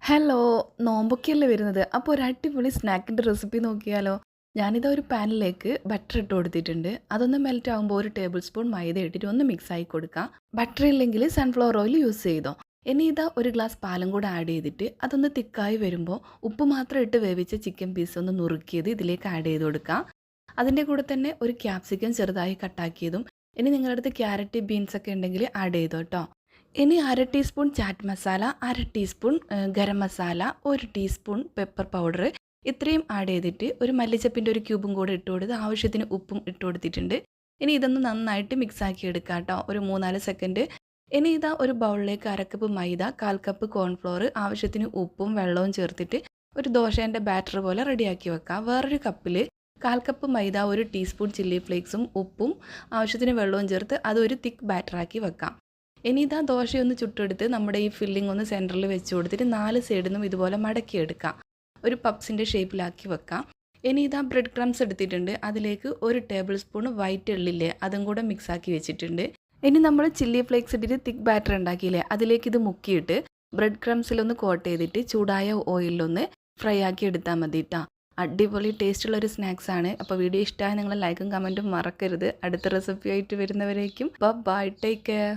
Hello! നോമ്പൊക്കെയല്ലേ വരുന്നത്. അപ്പോൾ ഒരു അടിപൊളി സ്നാക്കിൻ്റെ റെസിപ്പി നോക്കിയാലോ? ഞാനിതാ ഒരു പാനിലേക്ക് ബട്ടർ ഇട്ട് കൊടുത്തിട്ടുണ്ട്. അതൊന്ന് മെൽറ്റ് ആകുമ്പോൾ ഒരു ടേബിൾ സ്പൂൺ മൈദ ഇട്ടിട്ട് ഒന്ന് മിക്സ് ആക്കി കൊടുക്കാം. ബട്ടർ ഇല്ലെങ്കിൽ സൺഫ്ലവർ ഓയിൽ യൂസ് ചെയ്തോ. ഇനി ഇതാ ഒരു ഗ്ലാസ് പാലും കൂടെ ആഡ് ചെയ്തിട്ട് അതൊന്ന് തിക്കായി വരുമ്പോൾ ഉപ്പ് മാത്രം ഇട്ട് വേവിച്ച ചിക്കൻ പീസ് ഒന്ന് നുറുക്കിയത് ഇതിലേക്ക് ആഡ് ചെയ്ത് കൊടുക്കാം. അതിൻ്റെ കൂടെ തന്നെ ഒരു ക്യാപ്സിക്കം ചെറുതായി കട്ടാക്കിയതും. ഇനി നിങ്ങളുടെ അടുത്ത് ക്യാരറ്റ് ബീൻസ് ഒക്കെ ഉണ്ടെങ്കിൽ ആഡ് ചെയ്തോ കേട്ടോ. ഇനി അര ടീസ്പൂൺ ചാറ്റ് മസാല, അര ടീസ്പൂൺ ഗരം മസാല, ഒരു ടീസ്പൂൺ പെപ്പർ പൗഡർ ഇത്രയും ആഡ് ചെയ്തിട്ട് ഒരു മല്ലിച്ചപ്പിൻ്റെ ഒരു ക്യൂബും കൂടെ ഇട്ട് കൊടുത്ത് ആവശ്യത്തിന് ഉപ്പും ഇട്ട് കൊടുത്തിട്ടുണ്ട്. ഇനി ഇതൊന്ന് നന്നായിട്ട് മിക്സ് ആക്കി എടുക്കാം കേട്ടോ, ഒരു 3-4 സെക്കൻഡ്. ഇനി ഇതാ ഒരു ബൗളിലേക്ക് അരക്കപ്പ് മൈദ, 1/4 കപ്പ് കോൺഫ്ലോർ, ആവശ്യത്തിന് ഉപ്പും വെള്ളവും ചേർത്തിട്ട് ഒരു ദോശേൻ്റെ ബാറ്റർ പോലെ റെഡിയാക്കി വെക്കാം. വേറൊരു കപ്പിൽ 1/4 കപ്പ് മൈദ, ഒരു ടീസ്പൂൺ ചില്ലി ഫ്ലേക്സും ഉപ്പും ആവശ്യത്തിന് വെള്ളവും ചേർത്ത് അതൊരു തിക്ക് ബാറ്ററാക്കി വെക്കാം. ഇനി ഇതാ ദോശയൊന്ന് ചുട്ടെടുത്ത് നമ്മുടെ ഈ ഫില്ലിംഗ് ഒന്ന് സെൻറ്ററിൽ വെച്ച് കൊടുത്തിട്ട് 4 സൈഡിൽ നിന്നും ഇതുപോലെ മടക്കിയെടുക്കാം. ഒരു പപ്സിൻ്റെ ഷേപ്പിലാക്കി വെക്കാം. ഇനി ഇതാ ബ്രെഡ് ക്രംസ് എടുത്തിട്ടുണ്ട്. അതിലേക്ക് ഒരു ടേബിൾ സ്പൂൺ വൈറ്റ് എള്ളില്ലേ അതും കൂടെ മിക്സാക്കി വെച്ചിട്ടുണ്ട്. ഇനി നമ്മൾ ചില്ലി ഫ്ലേക്സ് ഇട്ടിട്ട് തിക്ക് ബാറ്റർ ഉണ്ടാക്കിയില്ലേ അതിലേക്ക് ഇത് മുക്കിയിട്ട് ബ്രെഡ് ക്രംസിലൊന്ന് കോട്ട് ചെയ്തിട്ട് ചൂടായ ഓയിലൊന്ന് ഫ്രൈ ആക്കി എടുത്താൽ മതി കേട്ടോ. അടിപൊളി ടേസ്റ്റുള്ളൊരു സ്നാക്സാണ്. അപ്പോൾ വീഡിയോ ഇഷ്ടമായി നിങ്ങൾ ലൈക്കും കമൻറ്റും മറക്കരുത്. അടുത്ത റെസിപ്പി ആയിട്ട് വരുന്നവരേക്കും ബൈ, ടേക്ക് കെയർ.